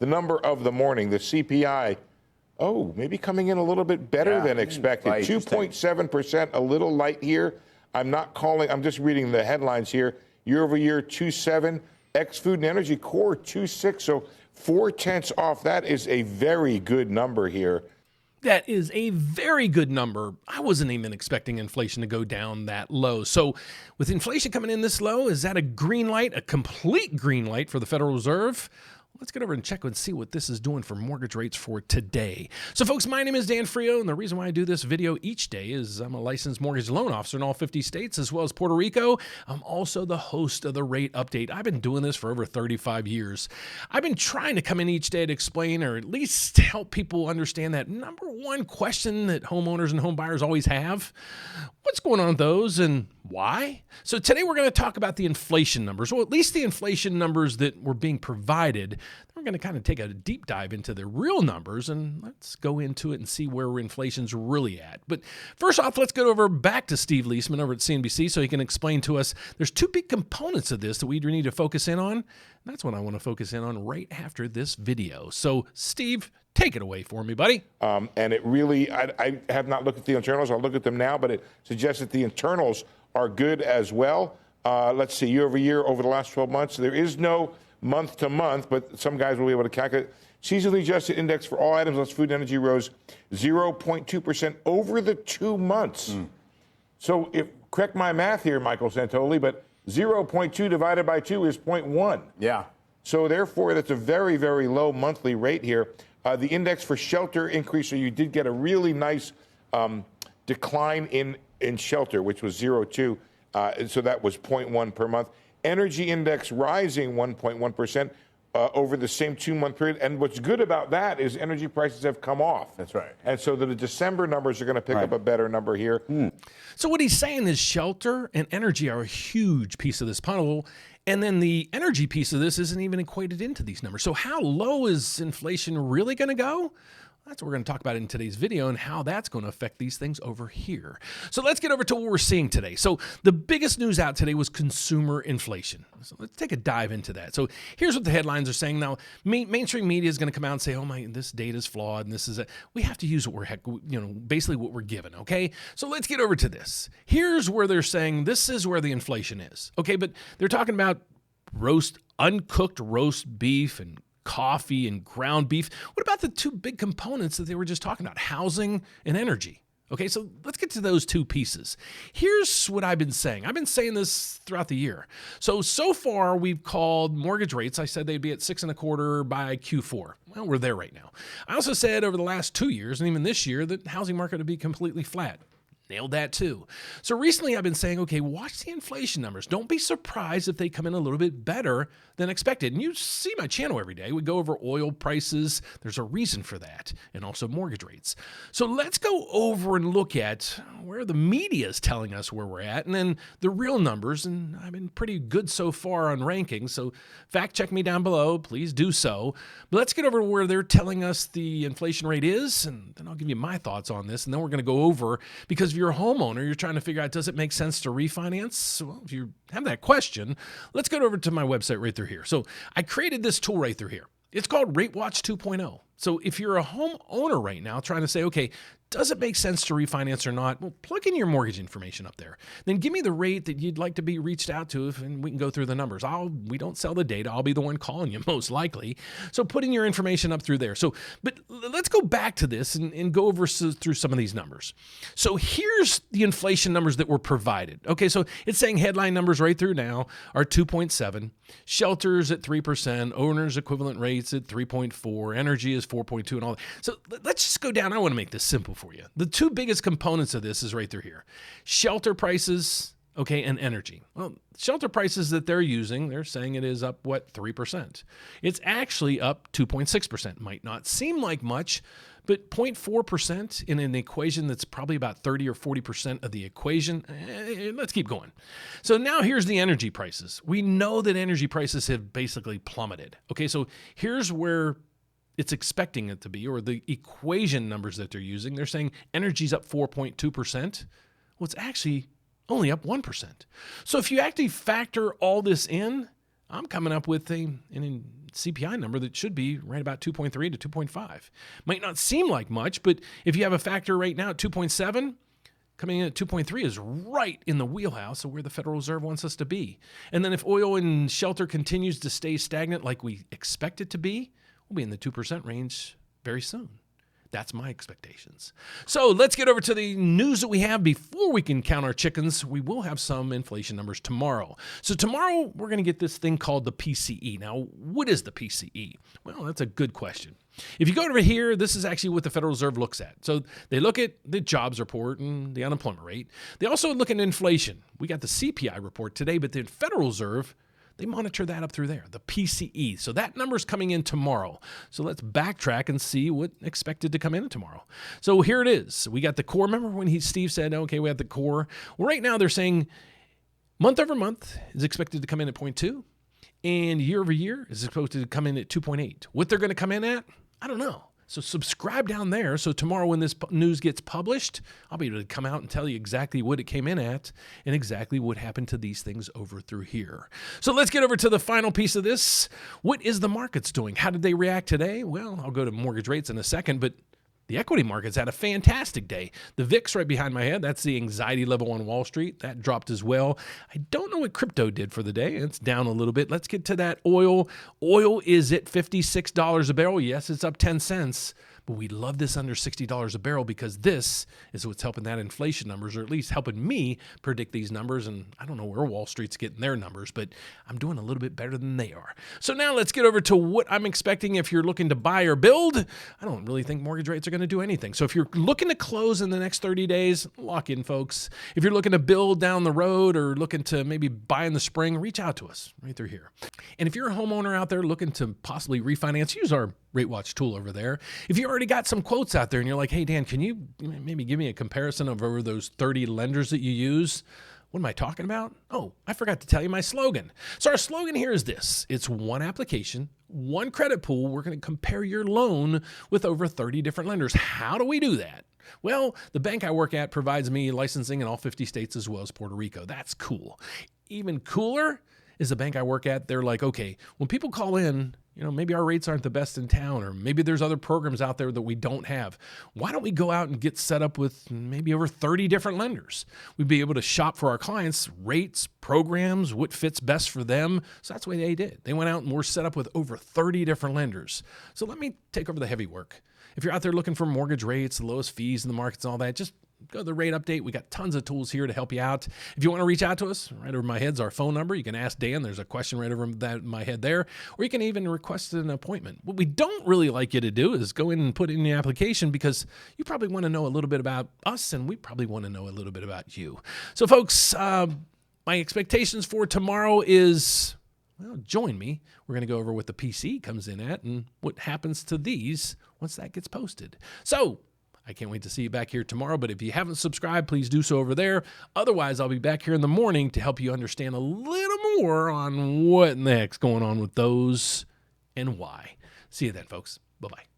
the number of the morning, the CPI, maybe coming in a little bit better than expected. 2.7%, a little light here. I'm just reading the headlines here. Year over year, 2.7. Ex-food and energy core, 2.6. So 0.4 off. That is a very good number here. That is a very good number. I wasn't even expecting inflation to go down that low. So with inflation coming in this low, is that a green light, a complete green light for the Federal Reserve? Let's get over and check and see what this is doing for mortgage rates for today. So folks, my name is Dan Frio, and the reason why I do this video each day is I'm a licensed mortgage loan officer in all 50 states, as well as Puerto Rico. I'm also the host of the Rate Update. I've been doing this for over 35 years. I've been trying to come in each day to explain, or at least help people understand that number one question that homeowners and home buyers always have. What's going on with those and why? So today we're going to talk about the inflation numbers, or at least the inflation numbers that were being provided. We're going to kind of take a deep dive into the real numbers, and let's go into it and see where inflation's really at. But first off, let's go back to Steve Leisman over at CNBC so he can explain to us there's two big components of this that we need to focus in on. And that's what I want to focus in on right after this video. So Steve, take it away for me, buddy. And it really, I have not looked at the internals. I'll look at them now, but it suggests that the internals are good as well. Let's see, year over year, over the last 12 months, there is no month to month, but some guys will be able to calculate. Seasonally adjusted index for all items less food and energy rose 0.2% over the 2 months. So correct my math here, Michael Santoli, but 0.2 divided by 2 is 0.1. Yeah. So therefore, that's a very, very low monthly rate here. The index for shelter increased, so you did get a really nice decline in shelter, which was 0.2. So that was 0.1 per month. Energy index rising 1.1% over the same 2-month period. And what's good about that is energy prices have come off. That's right. And so the December numbers are going to pick up a better number here. So what he's saying is shelter and energy are a huge piece of this puzzle. And then the energy piece of this isn't even equated into these numbers. So how low is inflation really going to go? That's what we're going to talk about in today's video and how that's going to affect these things over here. So let's get over to what we're seeing today. So the biggest news out today was consumer inflation. So let's take a dive into that. So here's what the headlines are saying. Now, mainstream media is going to come out and say, this data is flawed and this is we have to use what basically what we're given, okay? So let's get over to this. Here's where they're saying this is where the inflation is, okay? But they're talking about uncooked roast beef and coffee and ground beef. What about the two big components that they were just talking about, housing and energy? Okay, so let's get to those two pieces. Here's what I've been saying. I've been saying this throughout the year. So far we've called mortgage rates. I said they'd be at 6.25% by Q4. Well, we're there right now. I also said over the last 2 years and even this year that the housing market would be completely flat. Nailed that too. So recently I've been saying, okay, watch the inflation numbers. Don't be surprised if they come in a little bit better than expected. And you see my channel every day. We go over oil prices. There's a reason for that. And also mortgage rates. So let's go over and look at where the media is telling us where we're at and then the real numbers. And I've been pretty good so far on rankings. So fact check me down below. Please do so. But let's get over where they're telling us the inflation rate is. And then I'll give you my thoughts on this. And then we're going to go over, because if you're a homeowner, you're trying to figure out, does it make sense to refinance? Well, if you have that question, let's go over to my website right through here. So I created this tool right through here. It's called RateWatch 2.0. So if you're a homeowner right now trying to say, okay, does it make sense to refinance or not? Well, plug in your mortgage information up there. Then give me the rate that you'd like to be reached out to, and we can go through the numbers. We don't sell the data. I'll be the one calling you most likely. So put in your information up through there. But let's go back to this and go over through some of these numbers. So here's the inflation numbers that were provided. Okay, so it's saying headline numbers right through now are 2.7, shelters at 3%, owners equivalent rates at 3.4, energy is 4.2 and all that. So let's just go down. I want to make this simple for you. The two biggest components of this is right through here. Shelter prices, okay, and energy. Well, shelter prices that they're using, they're saying it is up, 3%. It's actually up 2.6%. Might not seem like much, but 0.4% in an equation that's probably about 30 or 40% of the equation. Let's keep going. So now here's the energy prices. We know that energy prices have basically plummeted. Okay, so here's where it's expecting it to be, or the equation numbers that they're using. They're saying energy's up 4.2%. Well, it's actually only up 1%. So if you actually factor all this in, I'm coming up with an CPI number that should be right about 2.3 to 2.5. Might not seem like much, but if you have a factor right now at 2.7, coming in at 2.3 is right in the wheelhouse of where the Federal Reserve wants us to be. And then if oil and shelter continues to stay stagnant like we expect it to be, we'll be in the 2% range very soon. That's my expectations. So let's get over to the news that we have before we can count our chickens. We will have some inflation numbers tomorrow. So tomorrow we're going to get this thing called the PCE. Now, what is the PCE? Well, that's a good question. If you go over here, this is actually what the Federal Reserve looks at. So they look at the jobs report and the unemployment rate. They also look at inflation. We got the CPI report today, but the Federal Reserve, they monitor that up through there, the PCE. So that number's coming in tomorrow. So let's backtrack and see what expected to come in tomorrow. So here it is. We got the core. Remember when Steve said, okay, we have the core? Well, right now they're saying month over month is expected to come in at 0.2, and year over year is expected to come in at 2.8. What they're going to come in at, I don't know. So subscribe down there. So tomorrow when this news gets published, I'll be able to come out and tell you exactly what it came in at and exactly what happened to these things over through here. So let's get over to the final piece of this. What is the markets doing? How did they react today? Well, I'll go to mortgage rates in a second, but the equity markets had a fantastic day. The VIX right behind my head, that's the anxiety level on Wall Street. That dropped as well. I don't know what crypto did for the day. It's down a little bit. Let's get to that oil. Oil is at $56 a barrel. Yes, it's up 10 cents. But we love this under $60 a barrel because this is what's helping that inflation numbers, or at least helping me predict these numbers. And I don't know where Wall Street's getting their numbers, but I'm doing a little bit better than they are. So now let's get over to what I'm expecting if you're looking to buy or build. I don't really think mortgage rates are going to do anything. So if you're looking to close in the next 30 days, lock in, folks. If you're looking to build down the road or looking to maybe buy in the spring, reach out to us right through here. And if you're a homeowner out there looking to possibly refinance, use our RateWatch tool over there. If you already got some quotes out there and you're like, hey, Dan, can you maybe give me a comparison of over those 30 lenders that you use? What am I talking about? Oh, I forgot to tell you my slogan. So our slogan here is this. It's one application, one credit pool. We're going to compare your loan with over 30 different lenders. How do we do that? Well, the bank I work at provides me licensing in all 50 states as well as Puerto Rico. That's cool. Even cooler is the bank I work at. They're like, okay, when people call in, maybe our rates aren't the best in town, or maybe there's other programs out there that we don't have. Why don't we go out and get set up with maybe over 30 different lenders? We'd be able to shop for our clients rates, programs, what fits best for them. So that's what they did. They went out and were set up with over 30 different lenders. So let me take over the heavy work. If you're out there looking for mortgage rates, the lowest fees in the markets and all that, just go to the rate update. We got tons of tools here to help you out. If you want to reach out to us, right over my head's our phone number. You can ask Dan. There's a question right over my head there. Or you can even request an appointment. What we don't really like you to do is go in and put in the application because you probably want to know a little bit about us, and we probably want to know a little bit about you. So, folks, my expectations for tomorrow is, well, join me. We're going to go over what the PC comes in at and what happens to these once that gets posted. So, I can't wait to see you back here tomorrow, but if you haven't subscribed, please do so over there. Otherwise, I'll be back here in the morning to help you understand a little more on what in the heck's going on with those and why. See you then, folks. Bye-bye.